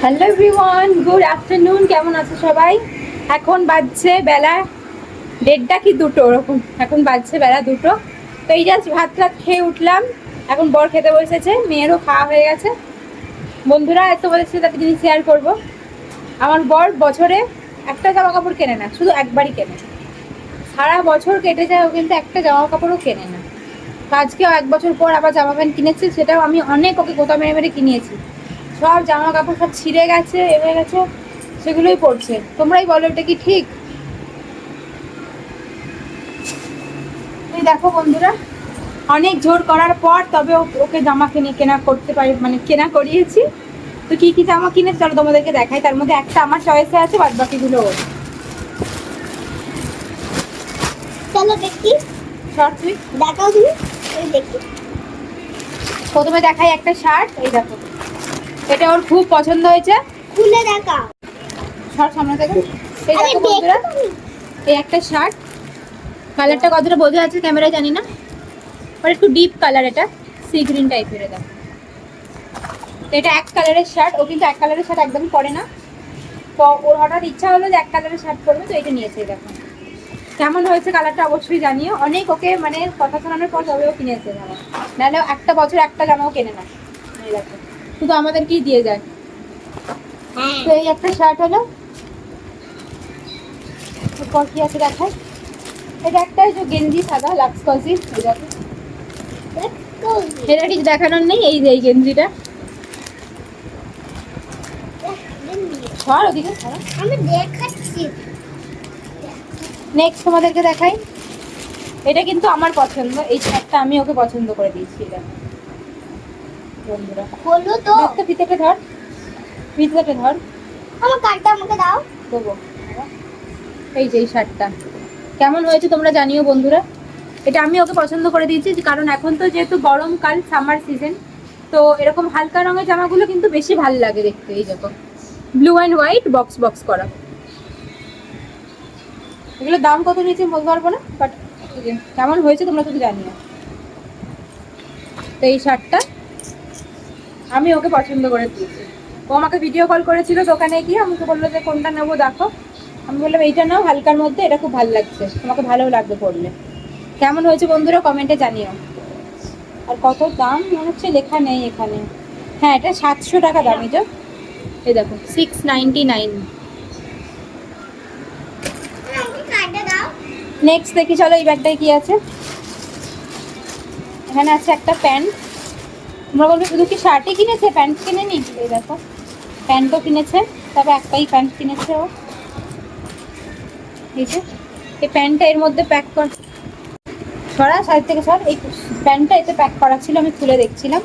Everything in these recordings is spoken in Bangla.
Hello everyone, good afternoon. কেমন আছো সবাই? এখন বাজছে বেলা 1:30 কি 2টো ওরকম। এখন বাজছে বেলা 2টো। তো এই জাস্ট ভাত টাত খেয়ে উঠলাম। এখন বর খেতে বসেছে, মেয়েরও খাওয়া হয়ে গেছে। বন্ধুরা, তোমাদের সাথে একটা জিনিস শেয়ার করবো। আমার বর বছরে একটা জামা কাপড় কেনে না, শুধু একবারই কেনে। সারা বছর কেটে যায়, ও কিন্তু একটা জামা কাপড়ও কেনে না। তো আজকেও 1 বছর পর আবার জামা প্যান্ট কিনেছে, সেটাও আমি অনেক ওকে গোতা মেরে মেরে কিনিয়েছি। সব জামা কাপড় সব ছিঁড়ে গেছে, হয়ে গেছে, সেগুলোই পড়ছে। তোমরাই বলো, এটা কি ঠিক? এই দেখো বন্ধুরা, অনেক জোর করার পর তবে ওকে জামা কেনা করতে পারি, মানে কেনা করিয়েছি। তো কি কি জামা কিনে চলো তোমাদেরকে দেখাই। তার মধ্যে একটা আমার চয়েসে আছে, বাদ বাকিগুলো ওর। চলো দেখি। শর্ট তুই দেখাও তুমি। এই দেখি। প্রথমে দেখাই একটা শার্ট। এই দেখো, এটা ওর খুব পছন্দ হয়েছে। খুলে দেখাও। শর্ট সামনে থেকে। এই আরে দেখো বন্ধুরা, দেখো তুমি। এই একটা শার্ট। কালারটা কতটা বোঝা যাচ্ছে ক্যামেরায় জানি না, বাট একটু ডিপ কালার, এটা সি গ্রিন টাইপের। এটা এটা এক কালারের শার্ট। ও কিন্তু এক কালারের শার্ট একদমই পরে না। তো ওর হঠাৎ ইচ্ছা হলো যে এক কালারের শার্ট পরবে, তো এটা নিয়েছে। দেখো কেমন হয়েছে কালারটা অবশ্যই জানিও। অনেক ওকে মানে কথা শোনানোর পর তবেও কিনেছে জামা, নাহলে একটা বছর একটা জামাও কেনে না। এই দেখো, শুধু আমাদেরকেই দিয়ে যায়। তো এই একটা শার্ট হলো। এরপর কি আছে দেখায়। এটা একটা যে গেঞ্জি সাদা লাক্স কজি। এই দেখো, এটা ঠিক দেখানোর নেই। এই যে এই গেঞ্জিটা, সর ওদিকে সর। আমি দেখাচ্ছি। নেক্সট তোমাদেরকে দেখাই। এটা কিন্তু আমার পছন্দ, এই শার্টটা আমি ওকে পছন্দ করে দিয়েছি। এটা বন্ধুরা বলো তো। একটা ফিতেটা ধর, ফিতেটা ধর। আমার কার্ডটা আমাকে দাও। দেবো। এই যে এই শার্টটা কেমন হয়েছে তোমরা জানিও বন্ধুরা। এটা আমি ওকে পছন্দ করে দিয়েছি, কারণ এখন তো যেহেতু গরমকাল, সামার সিজন, তো এরকম হালকা রঙের জামাগুলো কিন্তু বেশি ভালো লাগে দেখতে। এই দেখো, blue and white box box করা। এগুলোর দাম কত নিয়েছে বলতে পারবো না, বাট কেমন হয়েছে তোমরা শুধু জানিও। তো এই শার্টটা আমি ওকে পছন্দ করে দিয়েছি। ও আমাকে ভিডিও কল করেছিল দোকানে গিয়ে, আমাকে বললো যে কোনটা নেবো দেখো। আমি বললাম এইটা নাও, হালকার মধ্যে, এটা খুব ভালো লাগছে, তোমাকে ভালো লাগবে পরলে। কেমন হয়েছে বন্ধুরা কমেন্টে জানিও। আর কত দাম মনে হচ্ছে লেখা নেই এখানে। হ্যাঁ, এটা 700 টাকা দাম। এই দেখো 699। আমাকে কার্ডটা দাও। নেক্সট দেখি চলো, এই ব্যাগটায় কি আছে। এখানে আছে একটা প্যান্ট। তোমরা বলবে শুধু কি শার্টই কিনেছে, প্যান্ট কিনেনি? এই দেখো, প্যান্টও কিনেছে, তবে একটাই প্যান্ট কিনেছে ও। এই যে এই প্যান্টটা এর মধ্যে প্যাক কর, সরা সাইড থেকে সর। এই প্যান্টটা এতে প্যাক করা ছিল, আমি খুলে দেখছিলাম।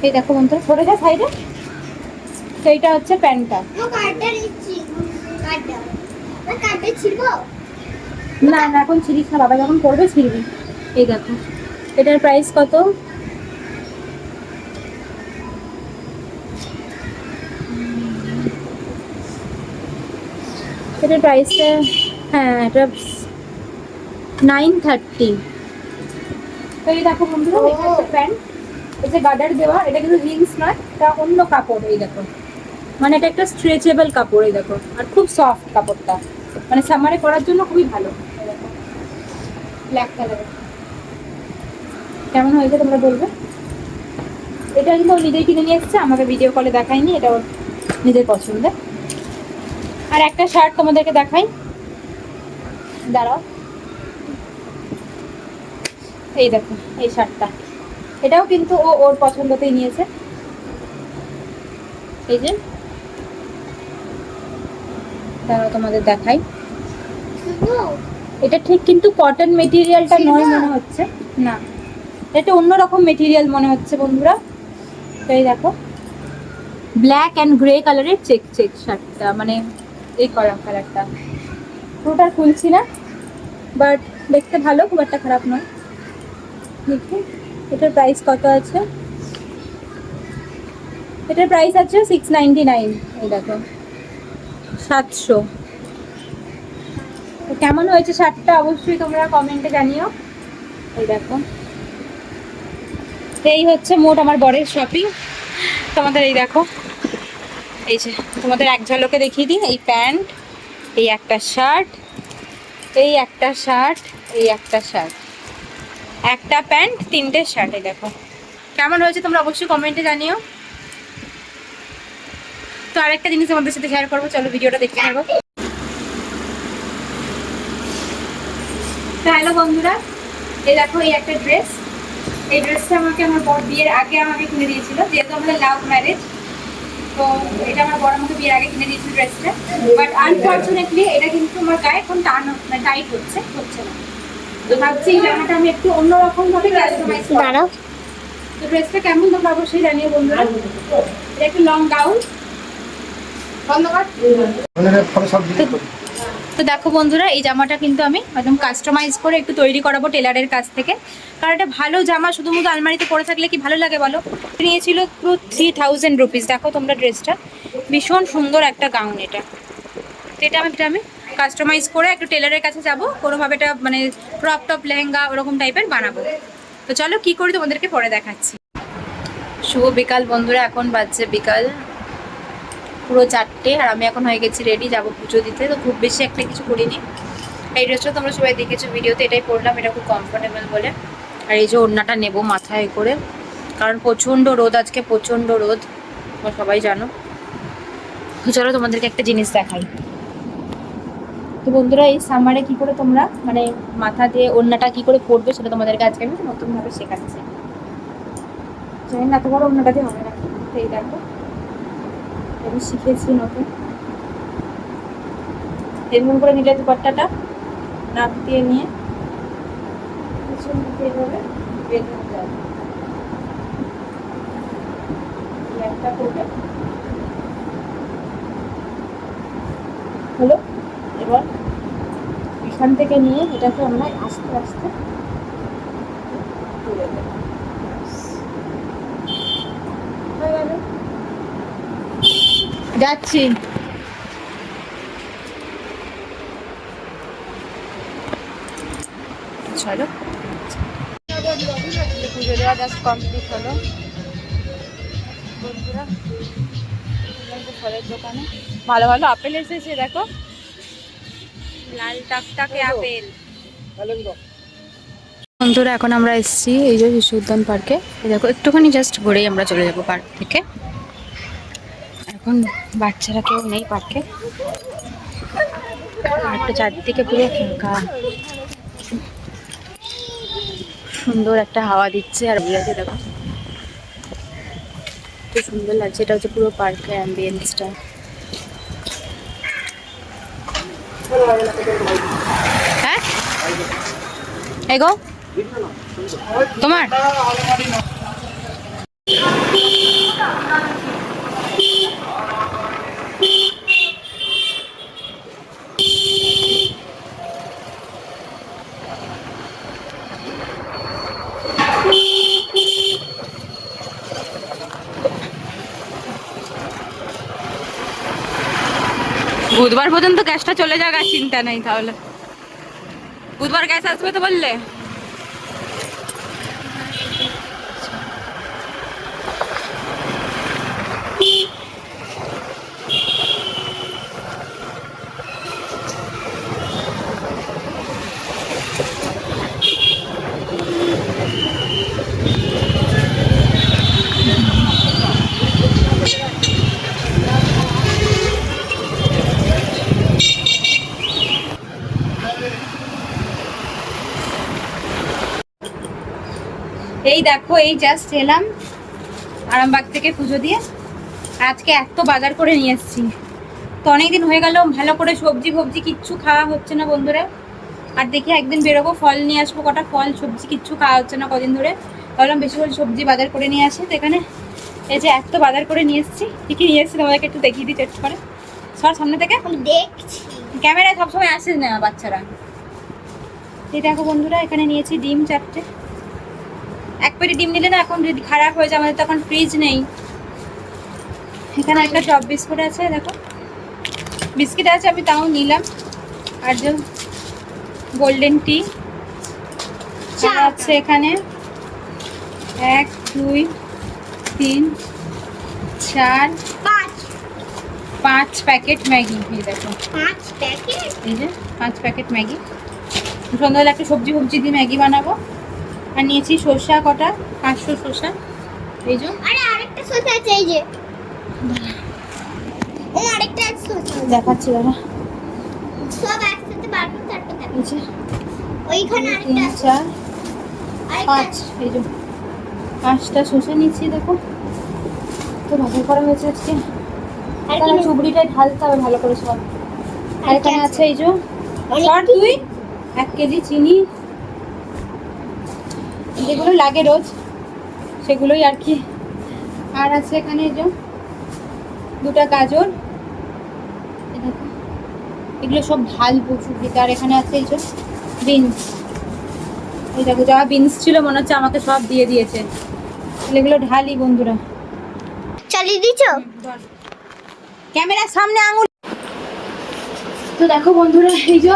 এই দেখো বন্ধুরা, সরে যা সাইডে। তো এইটা হচ্ছে প্যান্টটা। আমার কার্ডটা নিচ্ছি। কার্ডটা। আমার কার্ডটা ছিল। না না, এখন ছিড়িস না, বাবা যখন করবে ছিড়বি। এই দেখো, এটার প্রাইস কত? এটার প্রাইসটা, হ্যাঁ, এটা 930। তো এই দেখো বন্ধুরা, এটা হচ্ছে প্যান্ট। এই যে গার্ডার দেওয়া, এটা কিন্তু জিন্স নয়, এটা অন্য কাপড়। এই দেখো, মানে এটা একটা স্ট্রেচেবল কাপড়। এই দেখো, আর খুব সফট কাপড়টা, মানে সামারে পরার জন্য খুবই ভালো। এই দেখো, ব্ল্যাক কালারের। কেমন হয়েছে তোমরা বলবে। এটা কিন্তু ও নিজেই কিনে নিয়ে এসেছে, আমাকে ভিডিও কলে দেখায়নি, এটা ওর নিজের পছন্দের। আর একটা শার্ট তোমাদেরকে দেখাই, দাঁড়াও। এই দেখো এই শার্টটা, এটাও কিন্তু ও ওর পছন্দতেই নিয়েছে। এই যে, দাঁড়াও তোমাদের দেখাই। এটা ঠিক কিন্তু কটন মেটেরিয়ালটা নয় মনে হচ্ছে, না, এটা অন্যরকম মেটেরিয়াল মনে হচ্ছে বন্ধুরা। তো এই দেখো, ব্ল্যাক অ্যান্ড গ্রে কালারের চেক চেক শার্টটা, মানে এই করা কালারটা। পুরোটা খুলছি না, বাট দেখতে ভালো, খুব একটা খারাপ নয়। দেখি এটার প্রাইস কত আছে। এটার প্রাইস আছে 699। এই দেখো, 700। তো কেমন হয়েছে শার্টটা অবশ্যই তোমরা কমেন্টে জানিও। এই দেখো, এই হচ্ছে মোট আমার বরের শপিং। তোমাদের এই দেখো, এই যে তোমাদের এক ঝলকে দেখিয়ে দিই, এই প্যান্ট, এই একটা শার্ট, এই একটা শার্ট, এই একটা শার্ট, একটা প্যান্ট, তিনটে শার্ট। এই দেখো কেমন হয়েছে তোমরা অবশ্যই কমেন্টে জানিও। তো আরেকটা জিনিস আমাদের সাথে শেয়ার করবো, চলো ভিডিওটা দেখতে থাকো। তো হ্যালো বন্ধুরা, এই দেখো এই একটা ড্রেস। এই ড্রেসটা আমাকে আমার বর বিয়ের আগে আমাকে কিনে দিয়েছিল, যেহেতু আমাদের লাভ ম্যারেজ। তো এটা আমার বড় আমাকে বিয়ের আগে কিনে দিয়েছিল ড্রেসটা, বাট আনফর্চুনেটলি এটা কিন্তু আমার গায়ে এখন টাইট হচ্ছে না। তো ভাবছি এই জামাটা আমি একটু অন্যরকম ভাবে কাস্টমাইজ করব। তো ড্রেসটা কেমন তোমরা অবশ্যই জানিও বন্ধুরা। এটা একটু লং গাউন। ধন্যবাদ। তো দেখো বন্ধুরা, এই জামাটা কিন্তু আমি একদম কাস্টমাইজ করে একটু তৈরি করাবো টেলারের কাছ থেকে, কারণ এটা ভালো জামা শুধুমাত্র আলমারিতে পরে থাকলে কি ভালো লাগে বলো। নিয়েছিল পুরো 3000 রুপিস। দেখো তোমরা ড্রেসটা ভীষণ সুন্দর একটা গাউন এটা। তো এটা আমি কাস্টমাইজ করে একটু টেলারের কাছে যাব, কোনোভাবে এটা মানে ক্রপ টপ লেহেঙ্গা ওরকম টাইপের বানাবো। তো চলো কি করি তোমাদেরকে পরে দেখাচ্ছি। শুভ বিকাল বন্ধুরা, এখন বাজছে বিকাল পুরো 4টে, আর আমি এখন হয়ে গেছি রেডি, যাবো পুজো দিতে। তো খুব বেশি একটা কিছু করিনি। এই ড্রেসটা তোমরা সবাই দেখেছো ভিডিওতে, এটাই পরলাম, এটা খুব কমফোর্টেবল বলে। আর এই যে ওড়নাটা নেবো মাথায় করে, কারণ প্রচণ্ড রোদ আজকে, প্রচণ্ড রোদ, তোমরা সবাই জানো। তো চলো তোমাদেরকে একটা জিনিস দেখাই। তো বন্ধুরা, এই সামারে কি করে তোমরা মানে মাথা দিয়ে ওড়নাটা কি করে পরবে সেটা তোমাদেরকে আজকে আমি নতুনভাবে শেখাচ্ছি। জানি না এত বড় ওড়নাটা দিয়ে হবে নাকি। এই দেখো আমি শিখেছি নতুন। এরকম করে নিলে দুপাট্টাটা নাক দিয়ে নিয়ে পিছন দিকে এভাবে বের হয়ে যাবে। একটা করবে হলো। এবার এখান থেকে নিয়ে এটাকে আমরা আস্তে আস্তে তুলে দেবো। হয়ে গেল। যাচ্ছি। চলো পুজো দেওয়া জাস্ট কমপ্লিট হলো বন্ধুরা। ফলের দোকানে ভালো ভালো আপেল এসেছে, দেখো লাল টাকটাকে আপেল। বন্ধুরা এখন আমরা এসেছি এই যে শিশু উদ্যান পার্কে। দেখো একটুখানি জাস্ট ঘুরেই আমরা চলে যাবো পার্ক থেকে। এখন বাচ্চারা কেউ নেই পার্কে, একটা চারদিকে পুরো ফাঁকা, সুন্দর একটা হাওয়া দিচ্ছে আর বিলাতে দেখো খুব সুন্দর লাগছে। এটা হচ্ছে পুরো পার্কের অ্যাম্বিয়েন্সটা। হ্যাঁ এগো তোমার বুধবার পর্যন্ত গ্যাসটা চলে যাক, আর চিন্তা নেই। তাহলে বুধবার গ্যাস আসবে তো বললে। এই দেখো এই জাস্ট এলাম আরামবাগ থেকে পুজো দিয়ে। আজকে এত বাজার করে নিয়ে এসেছি। তো অনেকদিন হয়ে গেল ভালো করে সবজি ফবজি কিচ্ছু খাওয়া হচ্ছে না বন্ধুরা। আর দেখি একদিন বেরোবো, ফল নিয়ে আসবো, কটা ফল সবজি কিচ্ছু খাওয়া হচ্ছে না কদিন ধরে। ভাবলাম বেশি করে সবজি বাজার করে নিয়ে আসি। তো এখানে এই যে এত বাজার করে নিয়ে এসেছি। কী কী নিয়ে এসেছি তোমাদেরকে একটু দেখিয়ে দিই চেষ্টা করে। সর সামনে থেকে দেখছি। ক্যামেরায় সবসময় আসে না বাচ্চারা। এই দেখো বন্ধুরা, এখানে নিয়েছি ডিম 4টে। এক পেটি ডিম নিলে না এখন যদি খারাপ হয়ে যায়, আমাদের তো এখন ফ্রিজ নেই। এখানে একটা চপ বিস্কুট আছে, দেখো বিস্কিট আছে, আমি তাও নিলাম। আর যে গোল্ডেন টি আছে এখানে 1 2 3 4 5 5 প্যাকেট ম্যাগি, এই দেখো 5 প্যাকেট। এই যে 5 প্যাকেট ম্যাগি। সন্ধ্যাবেলা একটা সবজি দিয়ে ম্যাগি বানাবো। আর নিয়েছি শসা কটা, 500 শসা। এই যে আরে আরেকটা শসা আছে এই যে। ও আরেকটা আছে শসা। দেখাচ্ছি দাদা। সব একসাথে বারবার চারটে থাকে। এই যে ওইখানে 3 আরেকটা আছে। 4 আরেকটা 5, এই যে 5টা শসা নিচ্ছি দেখো। তো বাজার করা হয়েছে আজকে। আর তাহলে কি চুবড়িটা ঢালতে হবে ভালো করে সব। আর এখানে আছে এই যে অনেক সর তুই 1 কেজি চিনি, যেগুলো লাগে রোজ সেগুলোই আর কি। আর আছে এখানে এই যে 2টা গাজর, এই দেখো। এগুলো সব ঢালবো চুবড়িতে। আর এখানে আছে এই যে বিনস, এই দেখো যা বিনস ছিল মনে হচ্ছে আমাকে সব দিয়ে দিয়েছে। তাহলে এগুলো ঢালি বন্ধুরা। চালিয়ে দিছো? ক্যামেরার সামনে আঙুল। তো দেখো বন্ধুরা, এই যে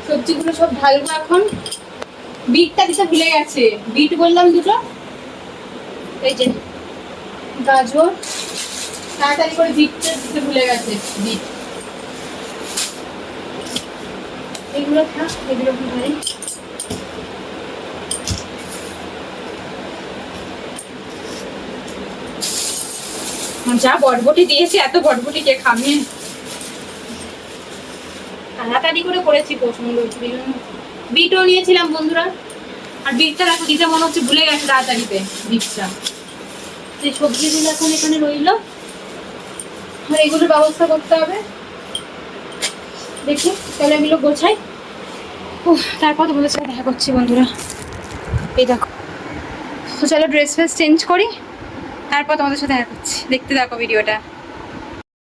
সবজিগুলো সব ঢালবো এখন। বিটটা দিতে ভুলে গেছে, বিট বললাম 2টো। এই যে গাজর, তাড়াতাড়ি করে বিটটা দিতে ভুলে গেছে। বিট এগুলো থাক, এগুলো কি ঢালি। যা বটবটি দিয়েছে, এত বটবটি কে খাবে। তাড়াতাড়ি করে করেছি পছন্দ হচ্ছে। বিটও নিয়েছিলাম বন্ধুরা। আর বিটটা দেখো দিতে মনে হচ্ছে ভুলে গেছে তাড়াতাড়িতে বিটটা। এই সবজিগুলো এখন এখানে রইলো। আর এগুলোর ব্যবস্থা করতে হবে। দেখি তাহলে এগুলো গোছাই। তারপর তোমাদের সাথে দেখা করছি বন্ধুরা। এই দেখো। তো চলো ড্রেস ফ্রেস চেঞ্জ করি, তারপর তোমাদের সাথে দেখা করছি। দেখতে থাকো ভিডিওটা।